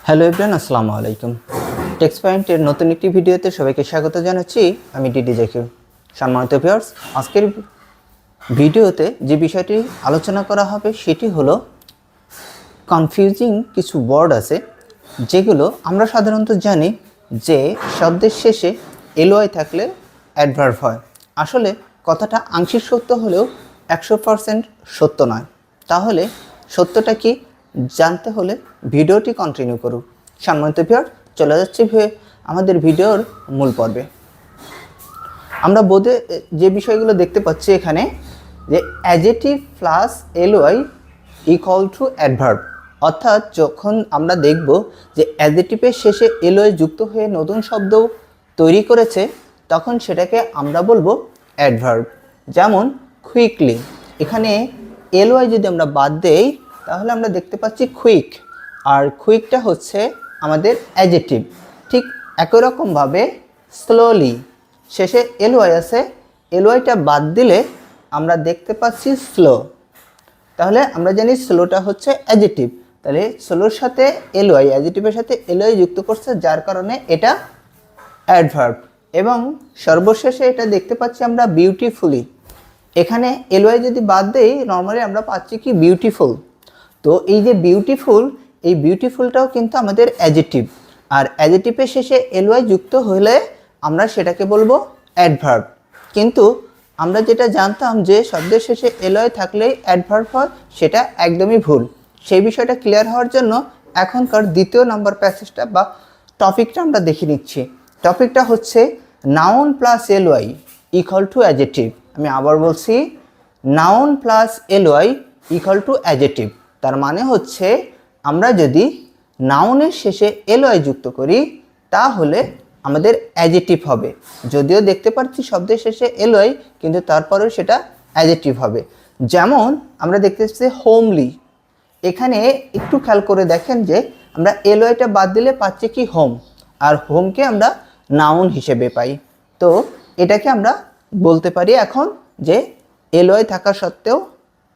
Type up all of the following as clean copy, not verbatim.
Hello everyone, আসসালামু আলাইকুম। Text পয়েন্টের নতুন একটি ভিডিওতে সবাইকে স্বাগত জানাচ্ছি। আমি ডিডি জাকির। সম্মানিত ভিউয়ার্স, আজকের ভিডিওতে যে বিষয়টি আলোচনা করা হবে সেটি হলো কনফিউজিং কিছু ওয়ার্ড আছে যেগুলো আমরা সাধারণত জানি যে শব্দের শেষে এলওয়াই থাকলে অ্যাডভার্ব হয়। আসলে কথাটা আংশিক সত্য হলেও 100% সত্য নয়। তাহলে সত্যটা কি জানতে হলে ভিডিওটি কন্টিনিউ করুন। সম্মানিত ভিউয়ার, চলে যাচ্ছি আমাদের ভিডিওর মূল পর্বে। আমরা বোধে যে বিষয়গুলো দেখতে পাচ্ছি এখানে, যে adjective plus LY equal to adverb, অর্থাৎ যখন আমরা দেখব যে অ্যাডজেক্টিভের শেষে এলওয়াই যুক্ত হয়ে নতুন শব্দ তৈরি করেছে, তখন সেটাকে আমরা বলবো অ্যাডভার্ব। যেমন কুইকলি, এখানে এলওয়াই যদি আমরা বাদ দেই তাহলে আমরা দেখতে পাচ্ছি কুইক, আর কুইকটা হচ্ছে আমাদের অ্যাডজেক্টিভ। ঠিক একই রকমভাবে স্লোলি, শেষে এলওয়াই আছে, এলওয়াইটা বাদ দিলে আমরা দেখতে পাচ্ছি স্লো। তাহলে আমরা জানি স্লোটা হচ্ছে অ্যাডজেক্টিভ, তাহলে স্লোর সাথে এলওয়াই, অ্যাডজেক্টিভের সাথে এলওয়াই যুক্ত করছে, যার কারণে এটা অ্যাডভার্ব। এবং সর্বশেষে এটা দেখতে পাচ্ছি আমরা বিউটিফুলি, এখানে এলওয়াই যদি বাদ দেই নর্মালি আমরা পাচ্ছি কি বিউটিফুল। তো এই যে বিউটিফুল, এই বিউটিফুলটাও কিন্তু আমাদের অ্যাডজেক্টিভ, আর অ্যাডজেক্টিভের শেষে এলওয়াই যুক্ত হলে আমরা সেটাকে বলবো অ্যাডভার্ব। কিন্তু আমরা যেটা জানতাম যে শব্দের শেষে এলওয়াই থাকলেই অ্যাডভার্ব হয়, সেটা একদমই ভুল। সেই বিষয়টা ক্লিয়ার হওয়ার জন্য এখনকার দ্বিতীয় নাম্বার প্যাসেজটা বা টপিকটা আমরা দেখে নিচ্ছি। টপিকটা হচ্ছে noun plus LY equal to adjective. আমি আবার বলছি, noun plus LY equal to adjective. তার মানে হচ্ছে আমরা যদি নাউনের শেষে এলওয়াই যুক্ত করি তাহলে আমাদের অ্যাডজেক্টিভ হবে। যদিও দেখতে পাচ্ছি শব্দের শেষে এলওয়াই, কিন্তু তারপরেও সেটা অ্যাডজেক্টিভ হবে। যেমন আমরা দেখতে পাচ্ছি হোমলি, এখানে একটু খেয়াল করে দেখেন যে আমরা এলওয়াইটা বাদ দিলে পাচ্ছি কি হোম, আর হোমকে আমরা নাউন হিসেবে পাই। তো এটাকে আমরা বলতে পারি এখন যে এলওয়াই থাকা সত্ত্বেও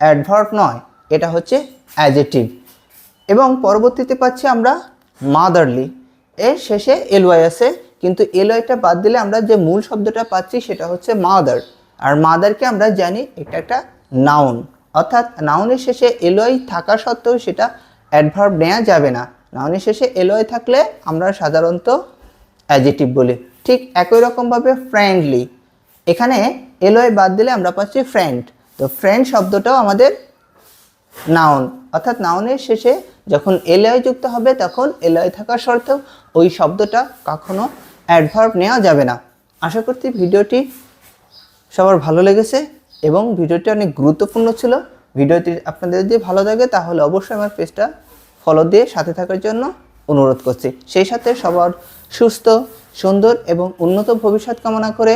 অ্যাডভার্ব নয়, এটা হচ্ছে অ্যাডজেক্টিভ। এবং পরবর্তীতে পাচ্ছি আমরা মাদারলি, এর শেষে এলওয়াই আছে, কিন্তু এলওয়াইটা বাদ দিলে আমরা যে মূল শব্দটা পাচ্ছি সেটা হচ্ছে মাদার। আর মাদারকে আমরা জানি এটা একটা নাউন, অর্থাৎ নাউনের শেষে এলওয়াই থাকা সত্ত্বেও সেটা অ্যাডভার্ব নেওয়া যাবে না। নাউনের শেষে এলওয়াই থাকলে আমরা সাধারণত অ্যাডজেক্টিভ বলি। ঠিক একই রকমভাবে ফ্রেন্ডলি, এখানে এলওয়াই বাদ দিলে আমরা পাচ্ছি ফ্রেন্ড। তো ফ্রেন্ড শব্দটাও আমাদের নাউন, অর্থাৎ নাউনের শেষে যখন এলওয়াই যুক্ত হবে তখন এলওয়াই থাকা সত্ত্বেও ওই শব্দটা কখনো অ্যাডভার্ব নেওয়া যাবে না। আশা করছি ভিডিওটি সবার ভালো লেগেছে এবং ভিডিওটি অনেক গুরুত্বপূর্ণ ছিল। ভিডিওটি আপনাদের যদি ভালো লাগে তাহলে অবশ্যই আমার পেজটা ফলো দিয়ে সাথে থাকার জন্য অনুরোধ করছি। সেই সাথে সবার সুস্থ, সুন্দর এবং উন্নত ভবিষ্যৎ কামনা করে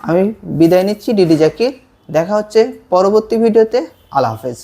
আমি বিদায় নিচ্ছি, ডিডি জাকির। দেখা হচ্ছে পরবর্তী ভিডিওতে। আল্লাহ হাফেজ।